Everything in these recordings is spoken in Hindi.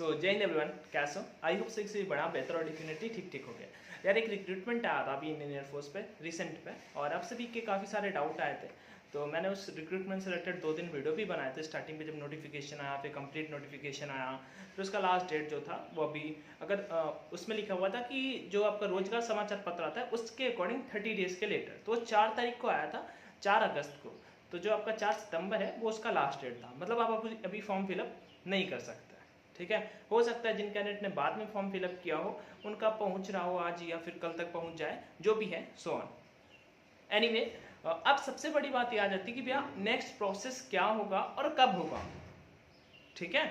सो जय हिंद एवरीवन, कैसे हो? आई होप से बड़ा बेहतर और डेफिनेटली ठीक हो गया यार। एक रिक्रूटमेंट आया था अभी इंडियन एयरफोर्स पे रिसेंट पे, और आप सभी के काफ़ी सारे डाउट आए थे। तो मैंने उस रिक्रूटमेंट से रिलेटेड 2 दिन वीडियो भी बनाए थे। स्टार्टिंग पे जब नोटिफिकेशन आया, फिर कंप्लीट नोटिफिकेशन आया, फिर उसका लास्ट डेट जो था वो अभी अगर उसमें लिखा हुआ था कि जो आपका रोजगार समाचार पत्र आता है उसके अकॉर्डिंग 30 डेज के लेटर, तो 4 तारीख को आया था, 4 अगस्त को। तो जो आपका 4 सितंबर है वो उसका लास्ट डेट था, मतलब आप अभी फॉर्म फिलअप नहीं कर सकते। ठीक है, हो सकता है जिन कैंडिडेट ने बाद में फॉर्म फिलअप किया हो उनका पहुंच रहा हो आज या फिर कल तक पहुंच जाए, जो भी है सो ऑन। एनीवे, अब सबसे बड़ी बात ये आ जाती है कि भैया नेक्स्ट प्रोसेस क्या होगा और कब होगा। ठीक है,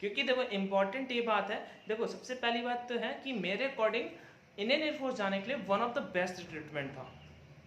क्योंकि देखो इंपॉर्टेंट ये बात है। देखो सबसे पहली बात तो है कि मेरे अकॉर्डिंग इंडियन एयरफोर्स जाने के लिए one of the best recruitment था,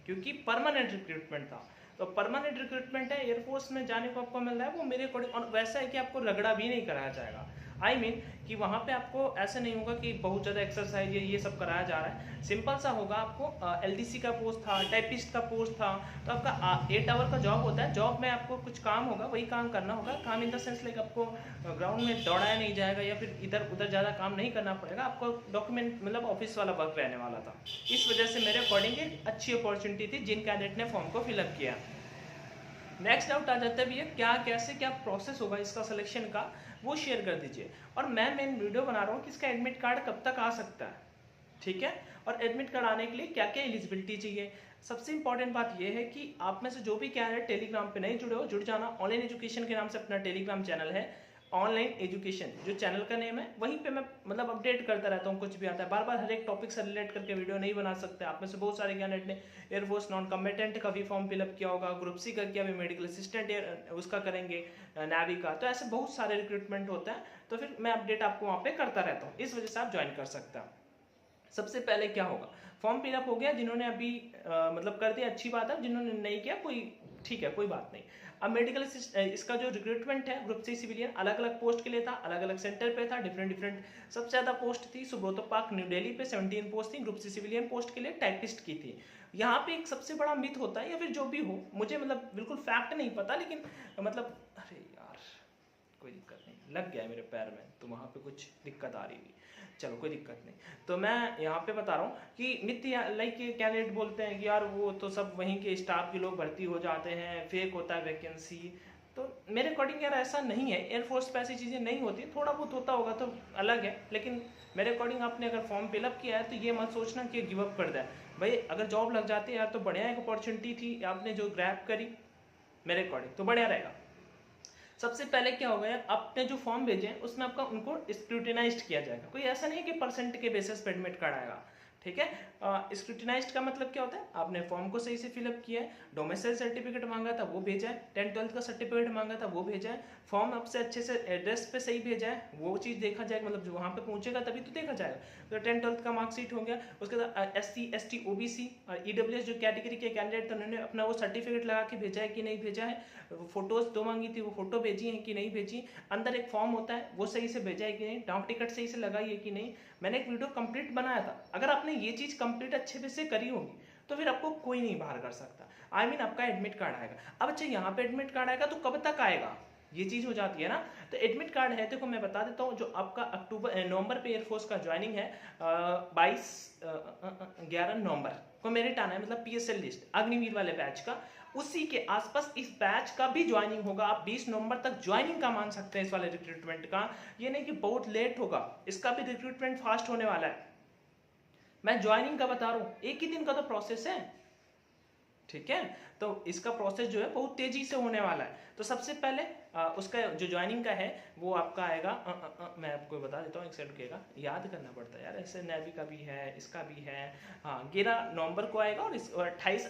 क्योंकि परमानेंट रिक्रूटमेंट था। तो परमानेंट रिक्रूटमेंट है, एयरफोर्स में जाने को आपको मिल रहा है वो मेरे अकॉर्डिंग, और वैसा है कि आपको रगड़ा भी नहीं कराया जाएगा। आई मीन कि वहाँ पे आपको ऐसा नहीं होगा कि बहुत ज़्यादा एक्सरसाइज ये सब कराया जा रहा है। सिंपल सा होगा, आपको एलडीसी का पोस्ट था, टाइपिस्ट का पोस्ट था, तो आपका 8 आवर का जॉब होता है। जॉब में आपको कुछ काम होगा, वही काम करना होगा। काम इन द सेंस लाइक आपको ग्राउंड में दौड़ाया नहीं जाएगा या फिर इधर उधर ज़्यादा काम नहीं करना पड़ेगा आपको। डॉक्यूमेंट मतलब ऑफिस वाला वर्क रहने वाला था। इस वजह से मेरे अकॉर्डिंग एक अच्छी अपॉर्चुनिटी थी जिन कैंडिडेट ने फॉर्म को फिलअप किया। नेक्स्ट डाउट आ जाता है भैया क्या प्रोसेस होगा इसका सिलेक्शन का, वो शेयर कर दीजिए। और मैं मेन वीडियो बना रहा हूँ कि इसका एडमिट कार्ड कब तक आ सकता है। ठीक है, और एडमिट कार्ड आने के लिए क्या क्या एलिजिबिलिटी चाहिए। सबसे इंपॉर्टेंट बात यह है कि आप में से जो भी कैंडिडेट टेलीग्राम पे नहीं जुड़े हो, जुड़ जाना। ऑनलाइन एजुकेशन के नाम से अपना टेलीग्राम चैनल है, ऑनलाइन एजुकेशन जो चैनल का नेम है, वहीं पे मैं मतलब अपडेट करता रहता हूँ। कुछ भी आता है, बार बार हर एक टॉपिक से रिलेट करके वीडियो नहीं बना सकते। आप में से बहुत सारे कैंडिडेट ने एयरफोर्स नॉन कम्बेटेंट का भी फॉर्म फिलअप किया होगा, ग्रुप सी का किया, भी मेडिकल असिस्टेंट उसका करेंगे, नेवी का। तो ऐसे बहुत सारे रिक्रूटमेंट होता है, तो फिर मैं अपडेट आपको वहाँ पे करता रहता हूँ। इस वजह से आप ज्वाइन कर सकते हैं। सबसे पहले क्या होगा, फॉर्म फिलअप हो गया। जिन्होंने अभी मतलब कर दिया अच्छी बात है, जिन्होंने नहीं किया कोई ठीक है, कोई बात नहीं। अब मेडिकल इसका जो रिक्रूटमेंट है ग्रुप सी सिविलियन अलग अलग पोस्ट के लिए था, अलग अलग सेंटर पे था, डिफरेंट सबसे ज्यादा पोस्ट थी सुब्रतो पार्क न्यू दिल्ली पे 17 पोस्ट थी ग्रुप सी सिविलियन पोस्ट के लिए, टाइपिस्ट की थी। यहाँ पे एक सबसे बड़ा मिथ होता है, या फिर जो भी हो, मुझे मतलब बिल्कुल फैक्ट नहीं पता, लेकिन मतलब अरे यार कोई दिक्कत नहीं, लग गया मेरे पैर में, तो वहाँ पे कुछ दिक्कत आ रही हुई। चलो कोई दिक्कत नहीं। तो मैं यहाँ पे बता रहा हूँ कि मिथ लाइक कैंडिडेट बोलते हैं कि यार वो तो सब वहीं के स्टाफ के लोग भर्ती हो जाते हैं, फेक होता है वैकेंसी। तो मेरे अकॉर्डिंग यार ऐसा नहीं है, एयरफोर्स पे ऐसी चीज़ें नहीं होती। थोड़ा बहुत होता होगा तो अलग है, लेकिन मेरे अकॉर्डिंग आपने अगर फॉर्म फिलअप किया है तो ये मत सोचना कि गिव अप कर दे भाई। अगर जॉब लग जाती है यार तो बढ़िया एक अपॉर्चुनिटी थी, आपने जो ग्रैब करी मेरे अकॉर्डिंग तो बढ़िया रहेगा। सबसे पहले क्या होगा यार, आपने जो फॉर्म भेजे हैं उसमें आपका उनको स्क्रूटिनाइज्ड किया जाएगा। कोई ऐसा नहीं है कि परसेंट के बेसिस पे एडमिट कार्ड आएगा। ठीक है, स्क्रूटिनाइज्ड का मतलब क्या होता है, आपने फॉर्म को सही से फिलअप किया है, डोमिसाइल सर्टिफिकेट मांगा था वो भेजा है, 10th-12th का सर्टिफिकेट मांगा था वो भेजा है, फॉर्म आपसे अच्छे से एड्रेस पे सही भेजा है, वो चीज़ देखा जाएगा। मतलब जो वहाँ पे पहुंचेगा तभी तो देखा जाएगा। तो 10th-12th का मार्कशीट हो गया, उसके बाद SC ST OBC और EWS जो कैटेगरी के कैंडिडेट थे उन्होंने अपना वो सर्टिफिकेट लगा के भेजा है कि नहीं भेजा है, फोटोज 2 मांगी थी वो फोटो भेजी है कि नहीं भेजी, अंदर एक फॉर्म होता है वो सही से भेजा है कि नहीं, डाक टिकट सही से लगाई है कि नहीं। मैंने एक वीडियो कंप्लीट बनाया था, अगर आपने ये चीज कंप्लीट अच्छे से करी होगी तो फिर आपको कोई नहीं बाहर कर सकता। आई मीन आपका एडमिट कार्ड आएगा। अब अच्छा यहाँ पे एडमिट कार्ड आएगा तो कब तक आएगा, ये चीज हो जाती है ना। तो एडमिट कार्ड है, देखो मैं बता देता हूँ, जो आपका नवंबर पे एयरफोर्स का ज्वाइनिंग है, 11 नवंबर को मेरिट आना है, मतलब PSL लिस्ट अग्निवीर वाले बैच का, उसी के आसपास इस बैच का भी ज्वाइनिंग होगा। आप 20 नवंबर तक ज्वाइनिंग का मान सकते हैं इस वाले रिक्रूटमेंट का। ये नहीं कि बहुत लेट होगा, इसका भी रिक्रूटमेंट फास्ट होने वाला है। मैं ज्वाइनिंग का बता रहा हूँ, एक ही दिन का तो प्रोसेस है। ठीक है, तो इसका प्रोसेस जो है बहुत तेजी से होने वाला है। तो सबसे पहले उसका जो ज्वाइनिंग का है वो आपका आएगा, मैं आपको बता देता हूँ, एक सेकंड रुकिएगा, याद करना पड़ता है यार, ऐसे नेवी का भी है, इसका भी है। हाँ, 11 नवंबर को आएगा, और 28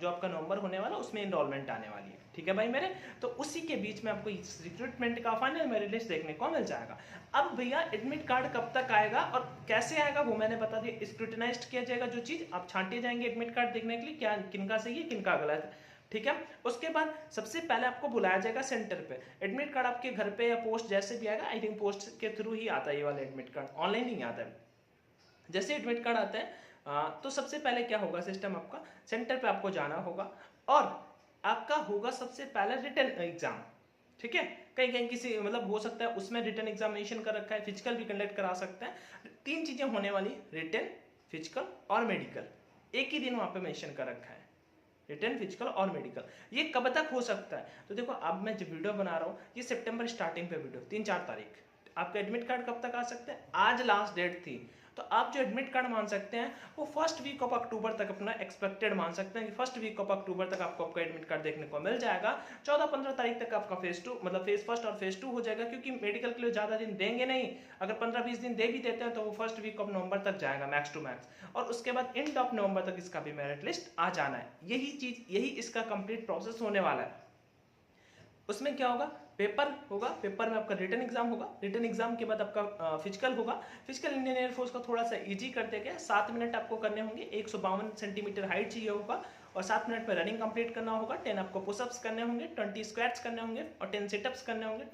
जो आपका नवंबर होने वाला उसमें इनरोलमेंट आने वाली है। ठीक है भाई मेरे, तो उसी के बीच में आपको इस रिक्रूटमेंट का फाइनल मेरिट लिस्ट देखने को मिल जाएगा। अब भैया एडमिट कार्ड कब तक आएगा और कैसे आएगा वो मैंने बता दिया। स्क्रूटिनाइज्ड किया जाएगा जो चीज, आप छांटे जाएंगे एडमिट कार्ड देखने के लिए क्या किनका सही है किनका गलत है। ठीक है, उसके बाद सबसे पहले आपको बुलाया जाएगा सेंटर पे। एडमिट कार्ड आपके घर पे या पोस्ट जैसे भी आएगा, आई थिंक पोस्ट के थ्रू ही आता है ये वाला एडमिट कार्ड, ऑनलाइन नहीं आता है। जैसे एडमिट कार्ड आता है तो सबसे पहले क्या होगा सिस्टम, आपका सेंटर पे आपको जाना होगा और आपका होगा सबसे पहले रिटन एग्जाम। ठीक है, कहीं कहीं किसी मतलब हो सकता है उसमें रिटन एग्जामिनेशन कर रखा है, फिजिकल भी कंडक्ट करा सकते हैं। 3 चीजें होने वाली, रिटन, फिजिकल और मेडिकल, एक ही दिन वहां पे मेंशन कर रखा है, रिटन, फिजिकल और मेडिकल। ये कब तक हो सकता है? तो देखो अब मैं जो वीडियो बना रहा हूँ ये सितंबर स्टार्टिंग पे वीडियो, 3-4 तारीख। आपका एडमिट कार्ड कब तक आ सकते हैं? आज लास्ट डेट थी, तो आप जो एडमिट कार्ड मान सकते हैं वो फर्स्ट वीक ऑफ अक्टूबर तक अपना एक्सपेक्टेड मान सकते हैं कि फर्स्ट वीक ऑफ अक्टूबर तक आपको आपका एडमिट कार्ड देखने को मिल जाएगा। 14-15 तारीख तक आपका फेज 2 मतलब फेज फर्स्ट और फेज 2 हो जाएगा, क्योंकि मेडिकल के लिए ज़्यादा दिन देंगे नहीं। अगर 15-20 दिन दे भी देते हैं तो वो फर्स्ट वीक ऑफ नवंबर तक जाएगा मैक्स टू मैक्स, और उसके बाद एंड ऑफ नवंबर तक इसका भी मेरिट लिस्ट आ जाना है। यही इसका कंप्लीट प्रोसेस होने वाला है। उसमें क्या होगा? पेपर होगा, पेपर में आपका रिटन एग्जाम होगा, रिटन एग्जाम के बाद आपका फिजिकल होगा। फिजिकल इंडियन एयरफोर्स का थोड़ा सा इजी कर दिया गया, 7 मिनट आपको करने होंगे, 152 सेंटीमीटर हाइट चाहिए होगा और 7 मिनट में रनिंग कंप्लीट करना होगा। 10 आपको पुशअप्स करने होंगे, 20 स्क्वाट्स करने होंगे और 10 सिटअप्स करने होंगे,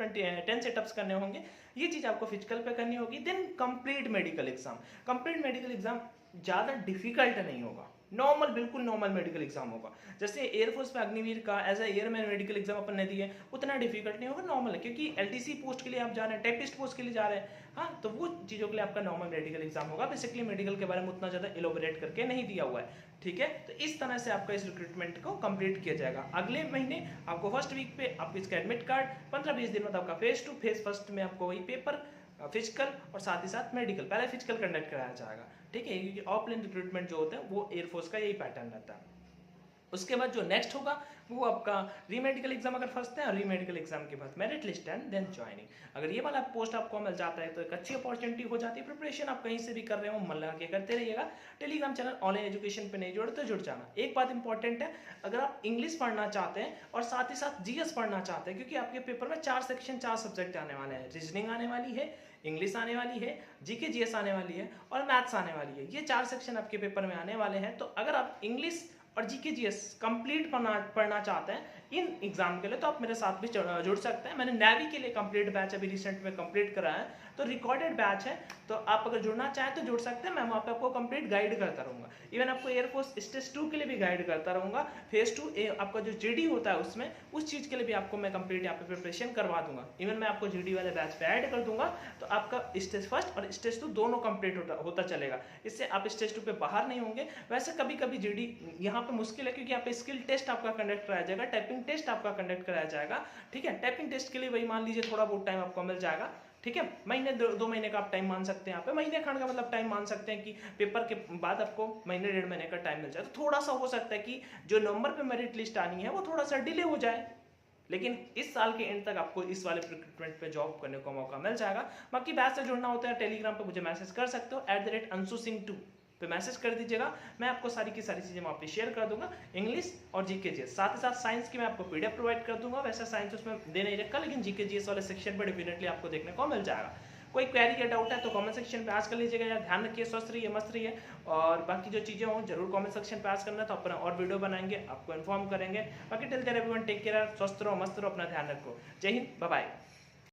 10 सिटअप्स करने होंगे। ये चीज़ आपको फिजिकल पे करनी होगी। Then complete medical exam. Complete medical exam ज़्यादा डिफिकल्ट नहीं होगा, नॉर्मल, बिल्कुल नॉर्मल मेडिकल एग्जाम होगा। जैसे एयरफोर्स में अग्निवीर का as a airman medical exam अपन ने दिए, उतना डिफिकल्ट नहीं होगा, नॉर्मल है, क्योंकि एलटीसी पोस्ट के लिए आप जा रहे हैं, टाइपिस्ट पोस्ट के लिए जा रहे हैं। हाँ, तो वो चीज़ों के लिए आपका नॉर्मल मेडिकल एग्जाम होगा। बेसिकली मेडिकल के बारे में उतना ज़्यादा इलोबरेट करके नहीं दिया हुआ है, ठीक है। तो इस तरह से आपका इस रिक्रूटमेंट को कंप्लीट किया जाएगा। अगले महीने आपको फर्स्ट वीक पे आपको इसका एडमिट कार्ड, 15-20 दिन में आपका फेज 2, फेज फर्स्ट में आपको वही पेपर, फिजिकल और साथ ही साथ मेडिकल, पहले फिजिकल कंडक्ट कराया जाएगा, ठीक है, क्योंकि ऑफलाइन रिक्रूटमेंट जो होता है वो एयरफोर्स का यही पैटर्न रहता है। उसके बाद जो नेक्स्ट होगा वो आपका रीमेडिकल एग्जाम अगर फंसते हैं, रीमेडिकल एग्जाम के बाद merit list and then joining. अगर ये वाला पोस्ट आपको मिल जाता है तो एक अच्छी अपॉर्चुनिटी हो जाती है। प्रिपरेशन आप कहीं से भी कर रहे हो, मन लगा के करते रहिएगा। टेलीग्राम चैनल ऑनलाइन एजुकेशन पे नहीं जुड़े तो जुड़ जाना। एक बात इंपॉर्टेंट है, अगर आप इंग्लिश पढ़ना चाहते हैं और साथ ही साथ जीएस पढ़ना चाहते हैं, क्योंकि आपके पेपर में 4 सेक्शन 4 सब्जेक्ट आने वाले हैं, रीजनिंग आने वाली है, इंग्लिश आने वाली है, जीके जीएस आने वाली है और मैथ्स आने वाली है। ये 4 सेक्शन आपके पेपर में आने वाले हैं। तो अगर आप इंग्लिश और जीके जीएस कंप्लीट पढ़ना चाहते हैं इन एग्जाम के लिए तो आप मेरे साथ भी जुड़ सकते हैं। मैंने नेवी के लिए कंप्लीट बैच अभी रिसेंट में कंप्लीट करा है, तो रिकॉर्डेड बैच है, तो आप अगर जुड़ना चाहें तो जुड़ सकते हैं। मैं वहाँ पे आपको कंप्लीट गाइड करता रहूँगा। इवन आपको एयरफोर्स स्टेज 2 के लिए भी गाइड करता रहूँगा। फेज 2 आपका जो जीडी होता है उसमें उस चीज़ के लिए भी आपको मैं कंप्लीट यहाँ पे प्रिपरेशन करवा दूंगा। इवन मैं आपको जीडी वाले बैच पे ऐड कर दूंगा, तो आपका स्टेज फर्स्ट और स्टेज 2 दोनों कंप्लीट होता चलेगा। इससे आप स्टेज 2 पे बाहर नहीं होंगे। वैसे कभी कभी जीडी यहाँ पे मुश्किल है, क्योंकि यहाँ पे स्किल टेस्ट आपका कंडक्ट कराया जाएगा, टाइपिंग टेस्ट आपका कंडक्ट कराया जाएगा, ठीक है। टाइपिंग टेस्ट के लिए वही मान लीजिए थोड़ा बहुत टाइम आपको मिल जाएगा, ठीक है। महीने 2 महीने का आप टाइम मान सकते हैं। यहाँ पे महीने खंड का मतलब टाइम मान सकते हैं कि पेपर के बाद आपको महीने 1.5 महीने का टाइम मिल जाए। तो थोड़ा सा हो सकता है कि जो नंबर पे मेरिट लिस्ट आनी है वो थोड़ा सा डिले हो जाए, लेकिन इस साल के एंड तक आपको इस वाले रिक्रूटमेंट पे जॉब करने का मौका मिल जाएगा। बाकी बैच से जुड़ना होता है टेलीग्राम पे मुझे मैसेज कर सकते हो, @AnshuSingh2 पे मैसेज कर दीजिएगा। मैं आपको सारी की सारी चीज़ें वहाँ पे शेयर कर दूंगा, इंग्लिश और जीके जीएस। साथ ही साथ साइंस की मैं आपको पीडीएफ प्रोवाइड कर दूंगा। वैसे साइंस उसमें दे नहीं रखा, लेकिन जीके जीएस वाले सेक्शन पर डेफिनेटली आपको देखने को मिल जाएगा। कोई क्वेरी या डाउट है तो कमेंट सेक्शन पे आस्क कर लीजिएगा। यार ध्यान रखिए, स्वस्थ रहिए, मस्त रहिए, और बाकी जो चीज़ें हों जरूर कमेंट सेक्शन पे आस्क करना, तो अपना और वीडियो बनाएंगे, आपको इन्फॉर्म करेंगे। बाकी till there everyone take care, स्वस्थ रहो, मस्त रहो, अपना ध्यान रखो। जय हिंद, बाय बाय।